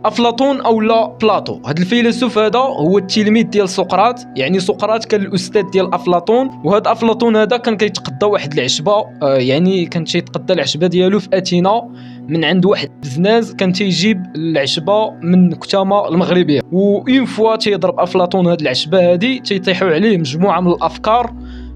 افلاطون او لا بلاطو. هذا الفيلسوف هذا هو التلميذ ديال سقراط، يعني سقراط كان الاستاذ ديال افلاطون. وهذا افلاطون هذا كان كيتقدى واحد العشبه، يعني كان تيتقدى العشبه ديالو في اثينا من عند واحد بزناز كان تيجيب العشبه من كتامه المغربيه. وين فوا تيضرب افلاطون هذه العشبه هذه تيطيحوا عليه مجموعه من الافكار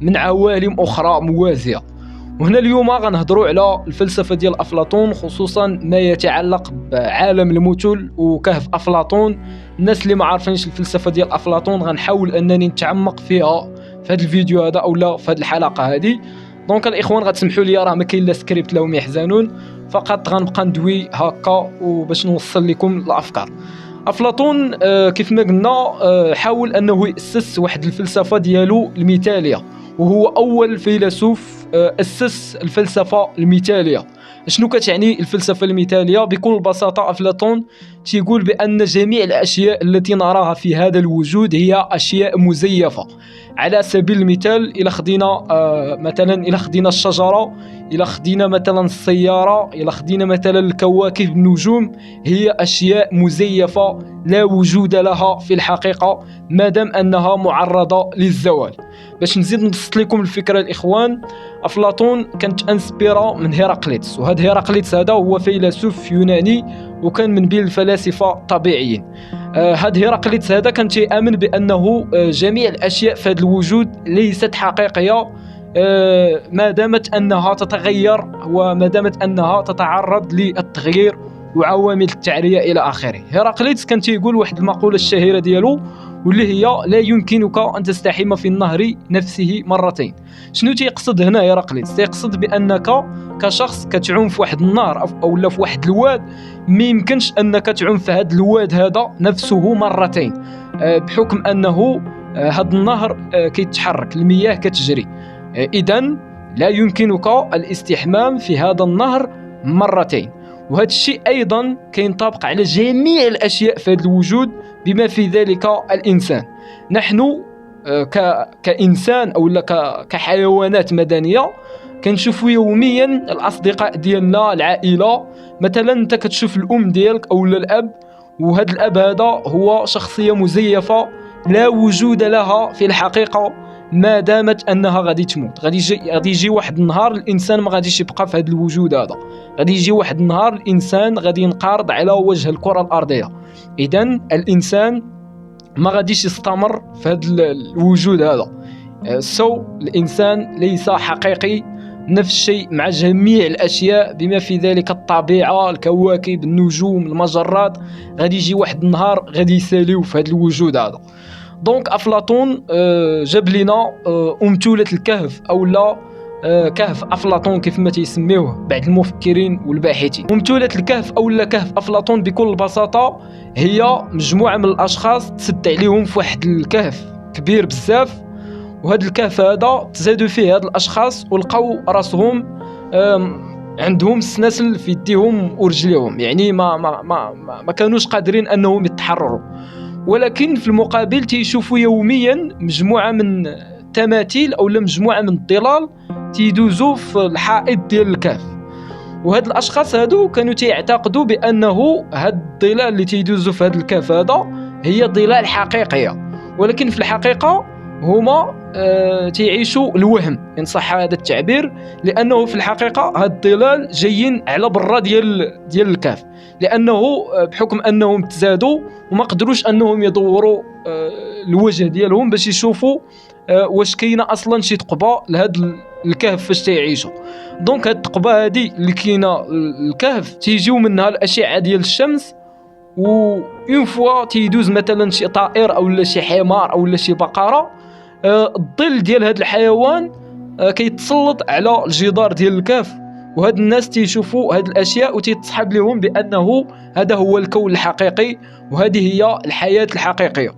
من عوالم اخرى موازيه. وهنا اليوم غنهضروا على الفلسفه ديال افلاطون، خصوصا ما يتعلق بعالم المثل وكهف افلاطون. الناس اللي ما عارفينش الفلسفه ديال افلاطون غنحاول انني نتعمق فيها في هذا الفيديو هذا اولا في هذه الحلقه هذه. دونك الاخوان غتسمحوا لي، راه ما كاين لا سكريبت لا هم يحزنون، فقط غنبقى ندوي هكا وباش نوصل لكم الافكار. افلاطون كيف ما قلنا حاول انه ياسس واحد الفلسفه ديالو المثاليه، وهو اول فيلسوف اسس الفلسفه المثاليه. شنو كتعني الفلسفه المثاليه؟ بكل بساطه افلاطون تيقول بان جميع الاشياء التي نراها في هذا الوجود هي اشياء مزيفه. على سبيل المثال الى خدينا مثلا الى خدينا الشجره، الى خدينا مثلا السياره، الى خدينا مثلا الكواكب النجوم، هي اشياء مزيفه لا وجود لها في الحقيقه ما دام انها معرضه للزوال. باش نزيد نبسط لكم الفكره الاخوان، افلاطون كانت انسبيرا من هيراقليطس، وهذا هيراقليطس هذا هو فيلسوف يوناني وكان من بين الفلاسفه الطبيعيين. هذا هيراقليطس هذا كان يؤمن بانه جميع الاشياء في هذا الوجود ليست حقيقيه ما دامت انها تتغير وما دامت انها تتعرض للتغيير وعوامل التعريه الى اخره. هيراقليطس كان تيقول واحد المقوله الشهيره ديالو واللي هي لا يمكنك ان تستحم في النهر نفسه مرتين. شنو تيقصد هنا هيراقليطس؟ تيقصد بانك كشخص كتعوم في واحد النهر او في واحد الواد، ما يمكنش انك تعوم في هذا الواد هذا نفسه مرتين، بحكم انه هذا النهر كيتحرك، المياه كتجري، اذا لا يمكنك الاستحمام في هذا النهر مرتين. وهذا الشيء ايضا كينطبق على جميع الاشياء في هذا الوجود بما في ذلك الانسان. نحن كانسان او كحيوانات مدنيه كنشوفوا يوميا الاصدقاء ديالنا، العائله. مثلا انت كتشوف الام ديالك او الاب، وهذا الاب هذا هو شخصيه مزيفه لا وجود لها في الحقيقه ما دامت انها غادي تموت. غادي يجي واحد النهار الانسان ما غاديش يبقى في هذا الوجود هذا، غادي يجي واحد النهار الانسان غادي ينقرض على وجه الكره الارضيه. اذا الانسان ما غاديش يستمر في هذا الوجود هذا. الانسان ليس حقيقي. نفس الشيء مع جميع الاشياء بما في ذلك الطبيعه، الكواكب، النجوم، المجرات، غادي يجي واحد النهار غادي يساليو في هذا الوجود هذا. دونك افلاطون جاب لنا امثله الكهف او لا كهف افلاطون كيف ما تيسميوه بعض المفكرين والباحثين. امثله الكهف او لا كهف افلاطون بكل بساطه هي مجموعه من الاشخاص تسد عليهم في واحد الكهف كبير بزاف، وهذا الكهف هذا تزادوا فيه هاد الاشخاص ولقاو راسهم عندهم السناسل في يديهم ورجليهم، يعني ما كانوش قادرين انهم يتحرروا. ولكن في المقابل تيشوفوا يوميا مجموعه من التماثيل او مجموعه من الظلال تيدوزوا في الحائط ديال الكهف. وهاد الاشخاص هادو كانوا تيعتقدوا بانه هاد الظلال اللي تيدوزوا في هاد الكهف هذا هي ظلال حقيقيه، ولكن في الحقيقه هما تيعيشوا الوهم ان صح هذا التعبير، لانه في الحقيقه هاد الظلال جايين على برا ديال الكهف، لانه بحكم انهم تزادوا وما قدروش انهم يدوروا الوجه ديالهم باش يشوفوا واش كاينه اصلا شي ثقبه لهاد الكهف فاش تيعيشوا. دونك هاد الثقبه هادي اللي كاينه الكهف تيجيو منها الاشعه ديال الشمس، و اون فوا تيدوز مثلا شي طائر او شي حمار او شي بقره، الظل ديال هذا الحيوان كيتسلط على الجدار ديال الكهف، وهاد الناس تيشوفوا هاد الاشياء وتيتصحب لهم بانه هذا هو الكون الحقيقي وهذه هي الحياه الحقيقيه.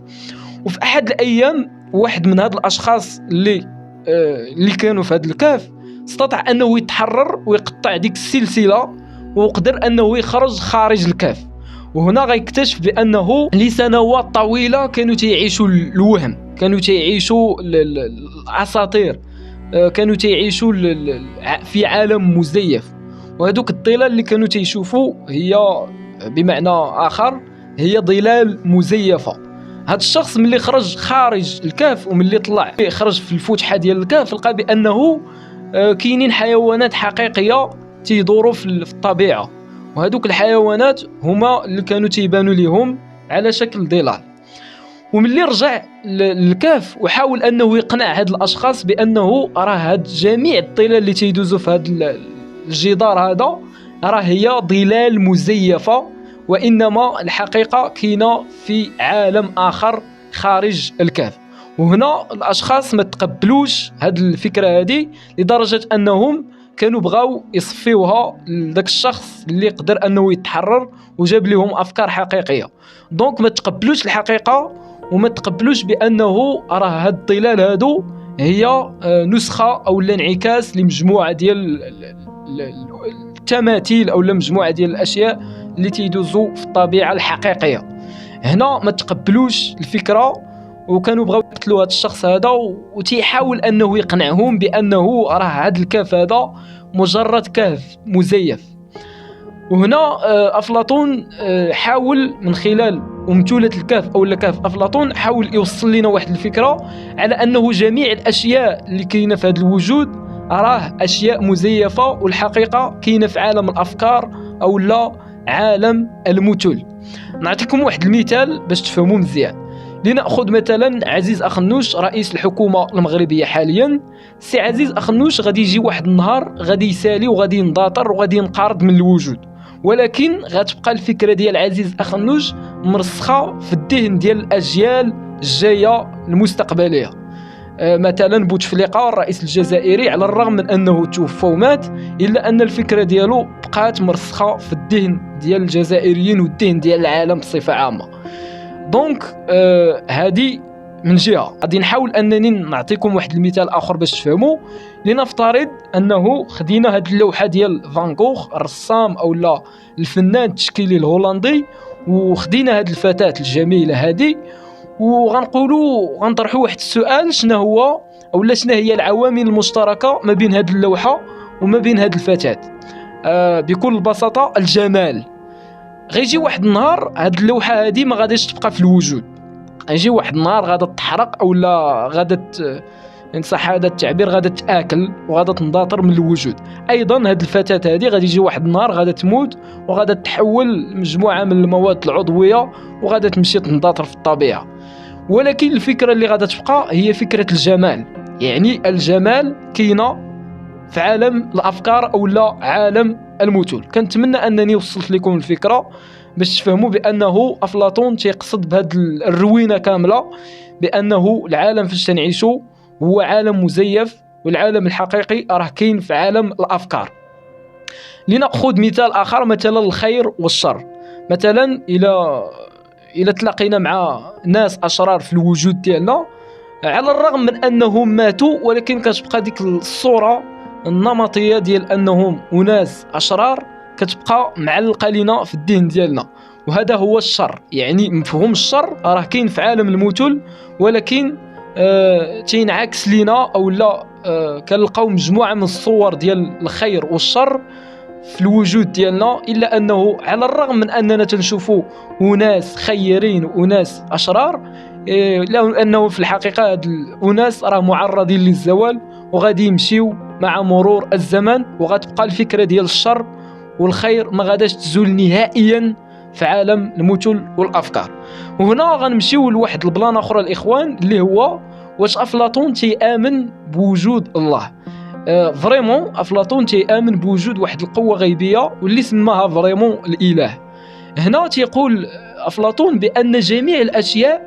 وفي احد الايام واحد من هاد الاشخاص اللي كانوا في هاد الكهف استطاع انه يتحرر ويقطع ديك السلسله وقدر انه يخرج خارج الكهف. وهنا غيكتشف بانه لسنوات طويله كانوا تيعيشوا الوهم، كانوا تيعيشوا الاساطير، كانوا تيعيشوا في عالم مزيف. وهذوك الظلال اللي كانوا تيشوفوا هي بمعنى اخر هي ظلال مزيفة. هذا الشخص ملي خرج خارج الكهف وملي طلع خرج في الفتحة ديال الكهف لقى بأنه كاينين حيوانات حقيقية تيدوروا في الطبيعة، وهذوك الحيوانات هما اللي كانوا تيبانوا لهم على شكل ظلال. وملي رجع للكهف وحاول انه يقنع هاد الاشخاص بانه راه هاد جميع الظلال اللي تيدوزوا في هاد الجدار هذا راه هي ظلال مزيفة، وانما الحقيقة كاينه في عالم اخر خارج الكهف. وهنا الاشخاص ما تقبلوش هاد الفكرة هذه لدرجة انهم كانوا بغاو يصفيوها لذاك الشخص اللي قدر انه يتحرر وجاب لهم افكار حقيقية. دونك ما تقبلوش الحقيقة وما تقبلوش بانه راه هاد الظلال هادو هي نسخة او انعكاس لمجموعة ديال التماثيل او مجموعة ديال الاشياء اللي تيدوزوا في الطبيعة الحقيقية. هنا ما تقبلوش الفكرة وكانوا بغاو يقتلوا هذا الشخص هذا، وتيحاول انه يقنعهم بانه راه هذا الكهف هذا مجرد كهف مزيف. وهنا افلاطون حاول من خلال أمثلة الكهف او كهف افلاطون حاول يوصل لنا واحد الفكرة على انه جميع الاشياء اللي كاينه في هذا الوجود راه اشياء مزيفة، والحقيقة كاينه في عالم الافكار او لا عالم المثل. نعطيكم واحد المثال باش تفهموا مزيان. لنأخذ مثلا عزيز أخنوش رئيس الحكومة المغربية حاليا. سي عزيز أخنوش غادي يجي واحد النهار غادي يسالي وغادي ينضاطر وغادي ينقرض من الوجود، ولكن غتبقى الفكرة ديال عزيز أخنوش مرسخة في الذهن ديال الأجيال الجاية المستقبلية. مثلا بوتفليقة الرئيس الجزائري على الرغم من أنه توفى ومات إلا أن الفكرة ديالو بقات مرسخة في الذهن ديال الجزائريين والذهن ديال العالم بصفة عامة. دونك هذه من جهة. غادي نحاول أنني نعطيكم واحد المثال آخر باش تفهموا. لنفترض أنه خدينا هذه اللوحة ديال فان غوخ الرسام أو لا الفنان التشكيلي الهولندي، وخدينا هذه الفتاة الجميلة هذه وغنقولوا غنطرحوا واحد السؤال: شنو هو أو لا شنو هي العوامل المشتركة ما بين هذه اللوحة وما بين هذه الفتاة؟ بكل بساطة الجمال. غيجي واحد النهار هاد اللوحة هادي ما غاديش تبقى في الوجود، غيجي واحد النهار غادا تحرق او لا غادا ان صح هذا التعبير غادا تاكل وغادا تنضاطر من الوجود. ايضا هاد الفتاة هادي غادي يجي واحد النهار غادا تموت وغادا تحول مجموعة من المواد العضوية وغادا تمشي تنضاطر في الطبيعة. ولكن الفكرة اللي غادا تبقى هي فكرة الجمال. يعني الجمال كاينه في عالم الافكار او لا عالم المثل. كنتمنى انني وصلت لكم الفكره باش تفهموا بانه افلاطون تيقصد بهذه الروينه كامله بانه العالم فاش تنعيشوا هو عالم مزيف، والعالم الحقيقي راه كاين في عالم الافكار. لناخذ مثال اخر، مثلا الخير والشر. مثلا الى تلاقينا مع ناس اشرار في الوجود ديالنا على الرغم من انهم ماتوا، ولكن كتبقى ديك الصوره النمطيه ديال انهم اناس اشرار كتبقى معلقه لنا في الذهن ديالنا، وهذا هو الشر. يعني مفهوم الشر راه كاين في عالم المثل، ولكن تينعكس لنا او لا كنلقاو مجموعه من الصور ديال الخير والشر في الوجود ديالنا، الا انه على الرغم من اننا تنشوفوا اناس خيرين واناس اشرار، لانه في الحقيقه هاد الاناس راه معرضين للزوال وغادي يمشيو مع مرور الزمن، وغتبقى الفكره ديال الشر والخير ما غاداش تزول نهائيا في عالم المثل والافكار. وهنا غنمشيو لواحد البلان اخرى الاخوان، اللي هو واش افلاطون تيامن بوجود الله؟ فريمون افلاطون تيامن بوجود واحد القوه غيبيه واللي سماها فريمون الاله. هنا تيقول افلاطون بان جميع الاشياء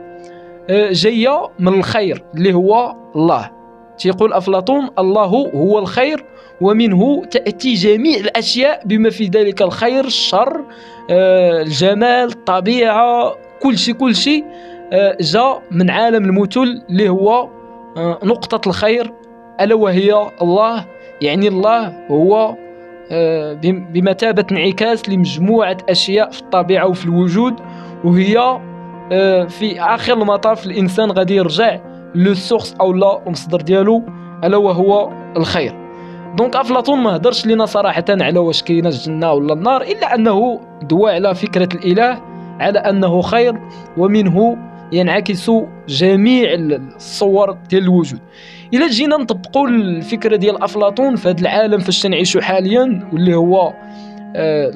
جايه من الخير اللي هو الله. تيقول افلاطون الله هو الخير ومنه تاتي جميع الاشياء بما في ذلك الخير الشر الجمال الطبيعه، كل شيء جاء من عالم المثل اللي هو نقطه الخير الا وهي الله. يعني الله هو بمثابه انعكاس لمجموعه اشياء في الطبيعه وفي الوجود، وهي في اخر المطاف الانسان غادي يرجع لو سورس او لا المصدر ديالو الا وهو الخير. دونك افلاطون ما هضرش لنا صراحه على واش كاينه الجنه ولا النار، الا انه دوا على فكره الاله على أنه خير، ومنه ينعكس جميع الصور ديال الوجود. إلا جينا نطبقوا الفكرة ديال أفلاطون في هذا العالم فاش تنعيشوا حاليا، واللي هو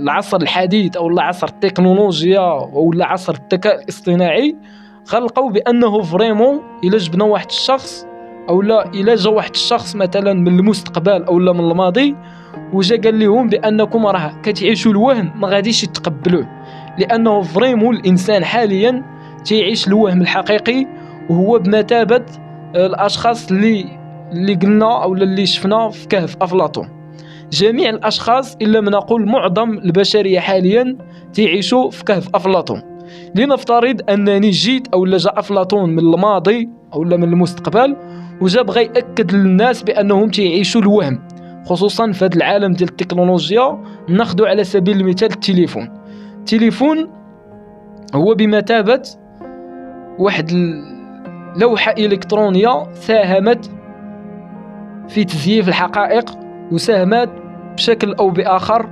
العصر الحديث أو عصر التكنولوجيا أو عصر الذكاء الاصطناعي، غنلقاو بأنه فريمون إلا جبنا واحد الشخص أو لا إلا جا واحد الشخص مثلا من المستقبل أو لا من الماضي وجا قال لهم بأنكم راه كتعيشوا الوهم، ما غاديش يتقبلوه، لأنه فريمون الإنسان حاليا تيعيش الوهم الحقيقي، وهو بمثابة الأشخاص اللي قلنا أو اللي شفنا في كهف أفلاطون. جميع الأشخاص إلا ما نقول معظم البشرية حاليا تعيشوا في كهف أفلاطون. لنفترض أنني جيت أو جاء أفلاطون من الماضي أو من المستقبل وجا بغى يأكد للناس بأنهم تعيشوا الوهم، خصوصا في هذا العالم ديال التكنولوجيا. ناخذ على سبيل المثال التليفون هو بمثابة واحد لوحة إلكترونية ساهمت في تزييف الحقائق، وساهمت بشكل أو بآخر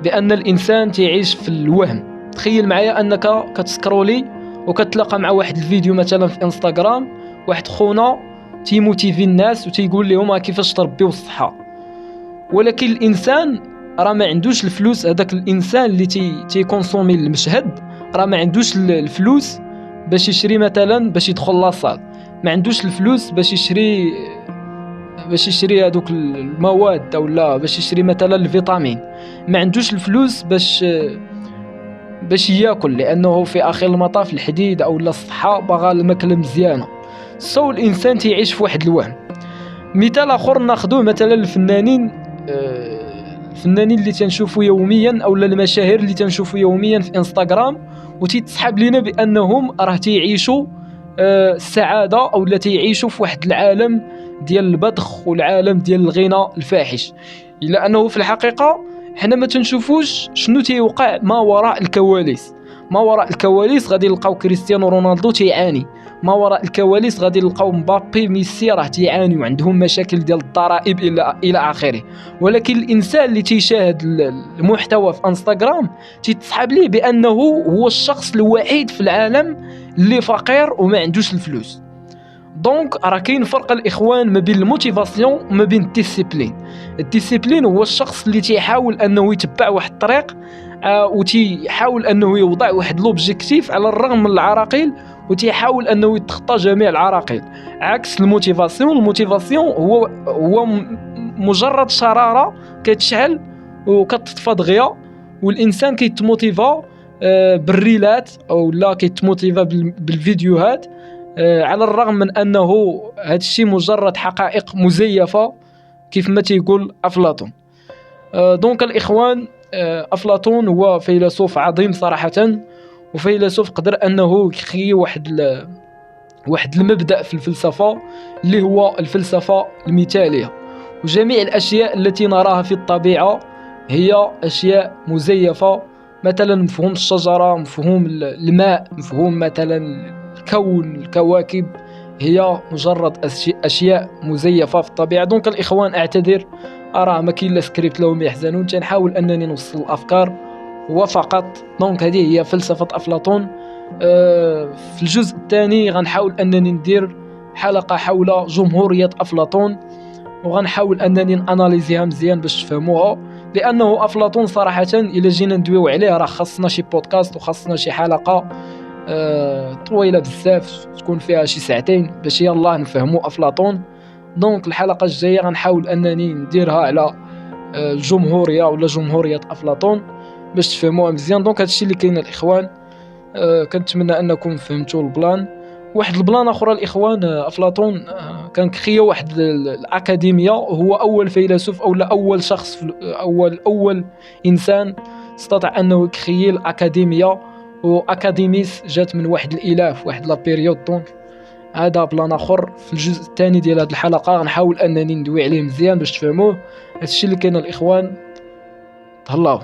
بأن الإنسان تعيش في الوهم. تخيل معايا أنك كتسكرولي وكتلاقى مع واحد الفيديو مثلا في انستغرام، واحد خونا تيموتيفي الناس وتيقول لهم كيفاش تربيو الصحة، ولكن الإنسان راه ما عندوش الفلوس. هذاك الإنسان اللي تيكونسومي المشهد راه ما عندوش الفلوس باش يشري مثلا باش يدخل لاصال، ما عندوش الفلوس باش يشري هذوك المواد او لا باش يشري مثلا الفيتامين، ما عندوش الفلوس باش ياكل، لانه في اخر المطاف الحديد او الصحه باغا الماكله مزيانه. الانسان تيعيش في واحد الوهم. مثال اخر ناخذوه مثلا الفنانين اللي تنشوفوا يوميا او المشاهير اللي تنشوفوا يوميا في انستغرام وتتسحب لنا بانهم راه تيعيشوا السعاده او لا تيعيشوا في واحد العالم ديال البذخ والعالم ديال الغنى الفاحش، الا انه في الحقيقه حنا ما تنشوفوش شنو تيوقع ما وراء الكواليس. ما وراء الكواليس غادي نلقاو كريستيانو رونالدو تيعاني، ما وراء الكواليس غادي نلقاو مبابي ميسي راه تيعانيو وعندهم مشاكل ديال الضرائب الى اخره. ولكن الانسان اللي تيشاهد المحتوى في انستغرام تيتسحب ليه بانه هو الشخص الوحيد في العالم اللي فقير وما عندوش الفلوس. دونك راه كاين فرق الاخوان ما بين الموتيفاسيون وما بين الديسيبلين هو الشخص اللي تيحاول انه يتبع واحد الطريق وتيحاول انه يوضع واحد لوبجيكتيف على الرغم من العراقيل، وتيحاول انه يتخطى جميع العراقيل. عكس الموتيفاسيون هو مجرد شراره كتشعل وكتطفى دغيا، والانسان كيتموتيفا بالريلات او لا كيتموتيفا بالفيديوهات، على الرغم من انه هذا الشيء مجرد حقائق مزيفه كيف ما تيقول افلاطون. دونك الاخوان، افلاطون هو فيلسوف عظيم صراحه، وفيلسوف قدر انه يخي واحد المبدا في الفلسفه اللي هو الفلسفه المثاليه. وجميع الاشياء التي نراها في الطبيعه هي اشياء مزيفه، مثلا مفهوم الشجره، مفهوم الماء، مفهوم مثلا الكون، الكواكب، هي مجرد اشياء مزيفه في الطبيعه. دونك الاخوان اعتذر، ارى ما كاين لا سكريبت لهم يحزنون، تنحاول انني نوصل الافكار وفقط. دونك هذه هي فلسفه افلاطون. في الجزء الثاني غنحاول انني ندير حلقه حول جمهوريه افلاطون، وغنحاول انني اناليزيها مزيان باش تفهموها، لانه افلاطون صراحه الا جينا ندويو عليه راه خاصنا شي بودكاست وخاصنا شي حلقه طويله بزاف تكون فيها شي ساعتين باش يلاه نفهموا افلاطون. دونك الحلقه الجايه غنحاول انني نديرها على الجمهوريه ولا جمهوريه افلاطون باش تفهموها مزيان. دونك هادشي اللي كاين الاخوان. كنتمنى انكم فهمتوا البلان. واحد البلان اخرى الاخوان، افلاطون كان كخيه واحد الاكاديميه، هو اول فيلسوف او اول شخص اول انسان استطاع انه يخيل الاكاديميه، واكاديميس جات من واحد الاله في واحد لا بيريود. دونك هذا بلان اخر في الجزء الثاني ديال هذه الحلقه غنحاول انني ندوي عليه مزيان باش تفهموه. هادشي اللي كاين الاخوان. تهلاو.